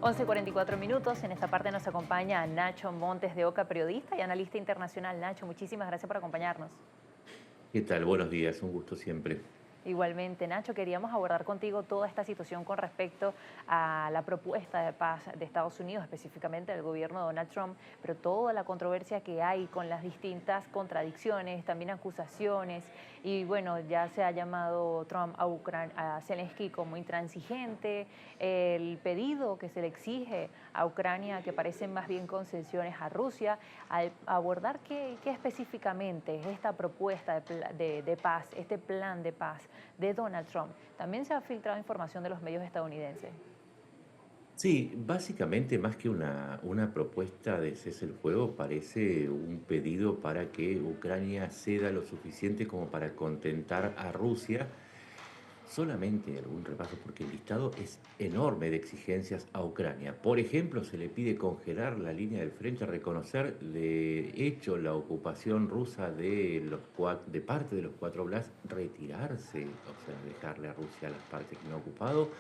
11:44. En esta parte nos acompaña Nacho Montes de Oca, periodista y analista internacional. Nacho, muchísimas gracias por acompañarnos. ¿Qué tal? Buenos días, un gusto siempre. Igualmente, Nacho, queríamos abordar contigo toda esta situación con respecto a la propuesta de paz de Estados Unidos, específicamente del gobierno de Donald Trump, pero toda la controversia que hay con las distintas contradicciones, también acusaciones, y bueno, ya se ha llamado Trump a Zelensky como intransigente, el pedido que se le exige a Ucrania, que parecen más bien concesiones a Rusia, al abordar qué específicamente es esta propuesta de paz, este plan de paz de Donald Trump. También se ha filtrado información de los medios estadounidenses. Sí, básicamente más que una propuesta de cese el fuego, parece un pedido para que Ucrania ceda lo suficiente como para contentar a Rusia. Solamente algún repaso, porque el listado es enorme de exigencias a Ucrania. Por ejemplo, se le pide congelar la línea del frente, reconocer de hecho la ocupación rusa de parte de los cuatro Oblast, retirarse, o sea, dejarle a Rusia las partes que no ha ocupado.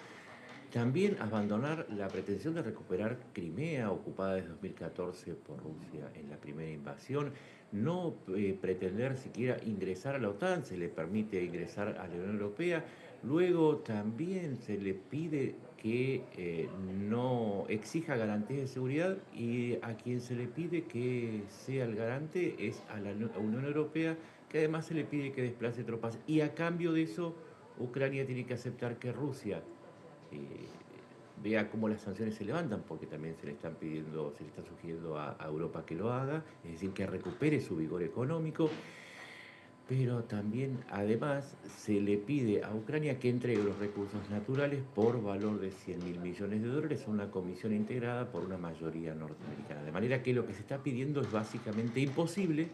También abandonar la pretensión de recuperar Crimea, ocupada desde 2014 por Rusia en la primera invasión, no pretender siquiera ingresar a la OTAN, se le permite ingresar a la Unión Europea. Luego también se le pide que no exija garantías de seguridad, y a quien se le pide que sea el garante es a la Unión Europea, que además se le pide que desplace tropas, y a cambio de eso Ucrania tiene que aceptar que Rusia vea cómo las sanciones se levantan, porque también se le están pidiendo, se le está sugiriendo a Europa que lo haga, es decir, que recupere su vigor económico. Pero también, además, se le pide a Ucrania que entregue los recursos naturales por valor de 100.000 millones de dólares a una comisión integrada por una mayoría norteamericana. De manera que lo que se está pidiendo es básicamente imposible,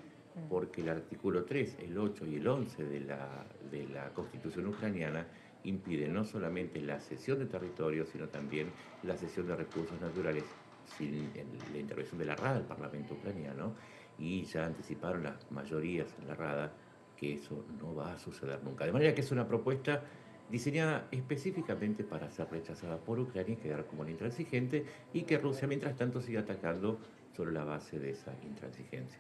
porque el artículo 3, el 8 y el 11 de la Constitución ucraniana impiden no solamente la cesión de territorio, sino también la cesión de recursos naturales sin la intervención de la Rada, el Parlamento ucraniano, y ya anticiparon las mayorías en la Rada que eso no va a suceder nunca. De manera que es una propuesta diseñada específicamente para ser rechazada por Ucrania y quedar como la intransigente, y que Rusia, mientras tanto, siga atacando sobre la base de esa intransigencia.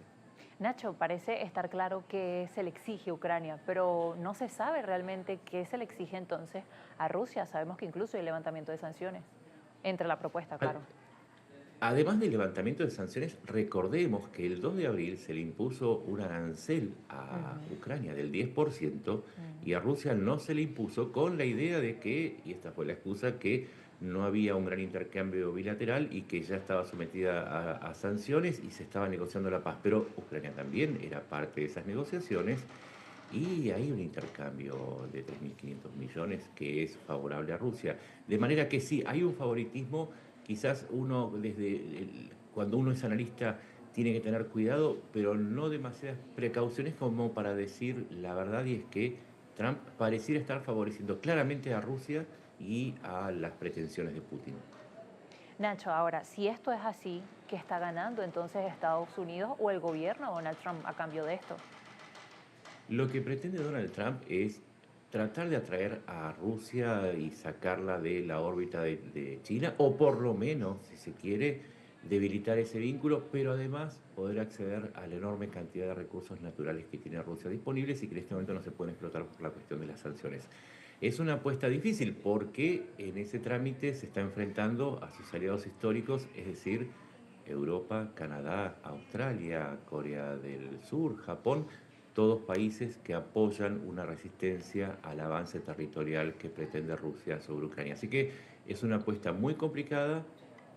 Nacho, parece estar claro que se le exige a Ucrania, pero no se sabe realmente qué se le exige entonces a Rusia. Sabemos que incluso hay levantamiento de sanciones, entre la propuesta, claro. Además del levantamiento de sanciones, recordemos que el 2 de abril se le impuso un arancel a Ujú, Ucrania del 10%, y a ujú. Rusia no se le impuso, con la idea de que, y esta fue la excusa, que no había un gran intercambio bilateral y que ya estaba sometida a sanciones y se estaba negociando la paz. Pero Ucrania también era parte de esas negociaciones, y hay un intercambio de 3.500 millones que es favorable a Rusia. De manera que sí, hay un favoritismo. Quizás uno, cuando uno es analista, tiene que tener cuidado, pero no demasiadas precauciones como para decir la verdad, y es que Trump pareciera estar favoreciendo claramente a Rusia y a las pretensiones de Putin. Nacho, ahora, si esto es así, ¿qué está ganando entonces Estados Unidos o el gobierno de Donald Trump a cambio de esto? Lo que pretende Donald Trump es tratar de atraer a Rusia y sacarla de la órbita de China, o por lo menos, si se quiere, debilitar ese vínculo, pero además poder acceder a la enorme cantidad de recursos naturales que tiene Rusia disponibles y que en este momento no se pueden explotar por la cuestión de las sanciones. Es una apuesta difícil, porque en ese trámite se está enfrentando a sus aliados históricos, es decir, Europa, Canadá, Australia, Corea del Sur, Japón, todos países que apoyan una resistencia al avance territorial que pretende Rusia sobre Ucrania. Así que es una apuesta muy complicada,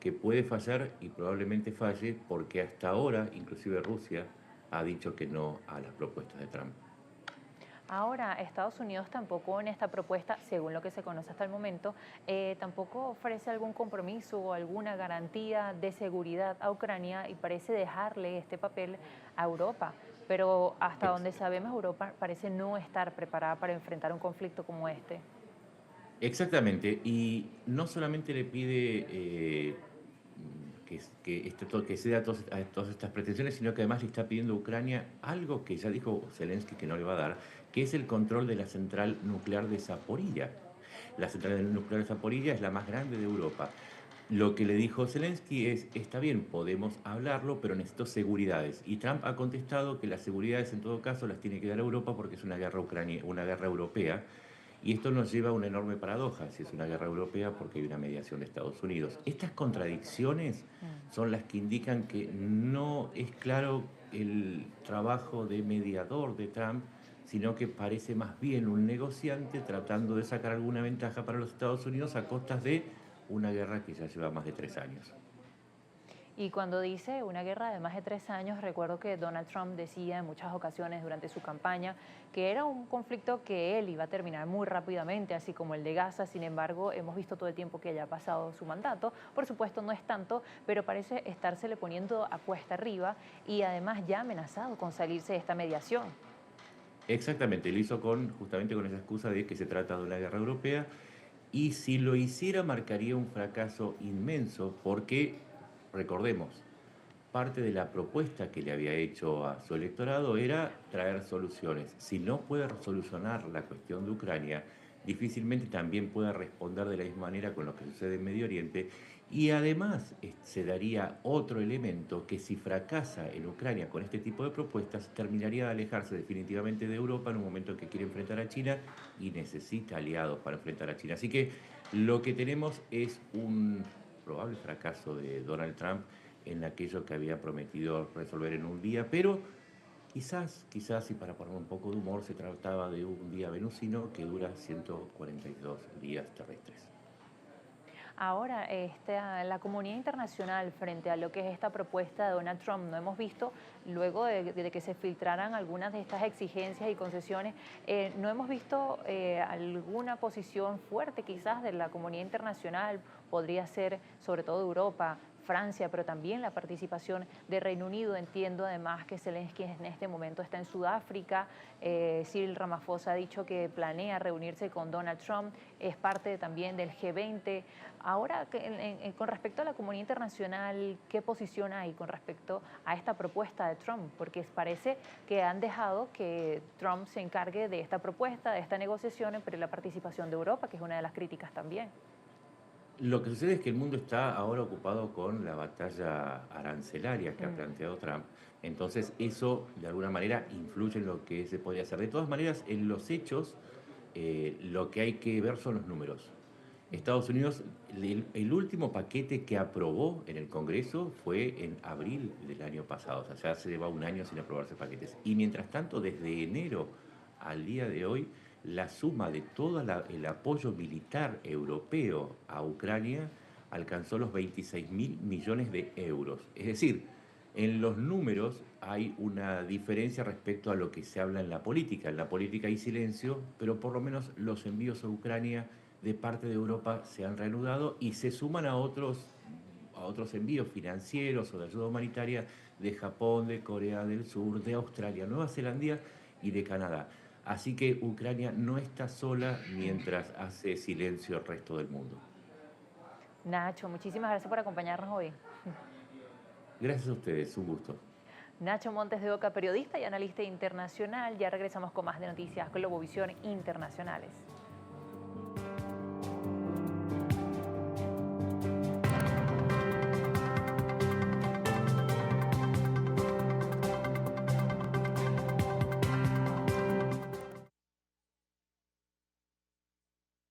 que puede fallar y probablemente falle, porque hasta ahora inclusive Rusia ha dicho que no a las propuestas de Trump. Ahora, Estados Unidos tampoco en esta propuesta, según lo que se conoce hasta el momento, tampoco ofrece algún compromiso o alguna garantía de seguridad a Ucrania y parece dejarle este papel a Europa. Pero hasta Ex- donde sabemos, Europa parece no estar preparada para enfrentar un conflicto como este. Exactamente, y no solamente le pide que ceda a todas estas pretensiones, sino que además le está pidiendo a Ucrania algo que ya dijo Zelensky que no le va a dar, que es el control de la central nuclear de Zaporilla. La central nuclear de Zaporilla es la más grande de Europa. Lo que le dijo Zelensky es, está bien, podemos hablarlo, pero necesito seguridades. Y Trump ha contestado que las seguridades en todo caso las tiene que dar Europa porque es una guerra una guerra europea. Y esto nos lleva a una enorme paradoja, si es una guerra europea porque hay una mediación de Estados Unidos. Estas contradicciones son las que indican que no es claro el trabajo de mediador de Trump, sino que parece más bien un negociante tratando de sacar alguna ventaja para los Estados Unidos a costas de una guerra que ya lleva más de 3 años. Y cuando dice una guerra de más de 3 años, recuerdo que Donald Trump decía en muchas ocasiones durante su campaña que era un conflicto que él iba a terminar muy rápidamente, así como el de Gaza. Sin embargo, hemos visto todo el tiempo que haya pasado su mandato. Por supuesto, no es tanto, pero parece estársele poniendo a cuesta arriba y además ya ha amenazado con salirse de esta mediación. Exactamente, lo hizo justamente con esa excusa de que se trata de una guerra europea y si lo hiciera marcaría un fracaso inmenso porque, recordemos, parte de la propuesta que le había hecho a su electorado era traer soluciones. Si no puede solucionar la cuestión de Ucrania, difícilmente también puede responder de la misma manera con lo que sucede en Medio Oriente. Y además se daría otro elemento que si fracasa en Ucrania con este tipo de propuestas, terminaría de alejarse definitivamente de Europa en un momento en que quiere enfrentar a China y necesita aliados para enfrentar a China. Así que lo que tenemos es un probable fracaso de Donald Trump en aquello que había prometido resolver en un día, pero quizás, y para poner un poco de humor, se trataba de un día venusino que dura 142 días terrestres. Ahora, la comunidad internacional frente a lo que es esta propuesta de Donald Trump, no hemos visto, luego de que se filtraran algunas de estas exigencias y concesiones, no hemos visto alguna posición fuerte quizás de la comunidad internacional, podría ser sobre todo Europa, Francia, pero también la participación de Reino Unido. Entiendo además que Zelensky en este momento está en Sudáfrica. Cyril Ramaphosa ha dicho que planea reunirse con Donald Trump, es parte también del G20. Ahora, con respecto a la comunidad internacional, ¿qué posición hay con respecto a esta propuesta de Trump? Porque parece que han dejado que Trump se encargue de esta propuesta, de esta negociación, pero la participación de Europa, que es una de las críticas también. Lo que sucede es que el mundo está ahora ocupado con la batalla arancelaria que ha Mm. planteado Trump. Entonces eso de alguna manera influye en lo que se podría hacer. De todas maneras, en los hechos, lo que hay que ver son los números. Estados Unidos, el último paquete que aprobó en el Congreso fue en abril del año pasado, o sea, ya se lleva un año sin aprobarse paquetes. Y mientras tanto, desde enero al día de hoy, la suma de todo el apoyo militar europeo a Ucrania alcanzó los 26.000 millones de euros. Es decir, en los números hay una diferencia respecto a lo que se habla en la política. En la política hay silencio, pero por lo menos los envíos a Ucrania de parte de Europa se han reanudado y se suman a otros envíos financieros o de ayuda humanitaria de Japón, de Corea del Sur, de Australia, Nueva Zelanda y de Canadá. Así que Ucrania no está sola mientras hace silencio el resto del mundo. Nacho, muchísimas gracias por acompañarnos hoy. Gracias a ustedes, un gusto. Nacho Montes de Oca, periodista y analista internacional. Ya regresamos con más de noticias Globovisión Internacionales.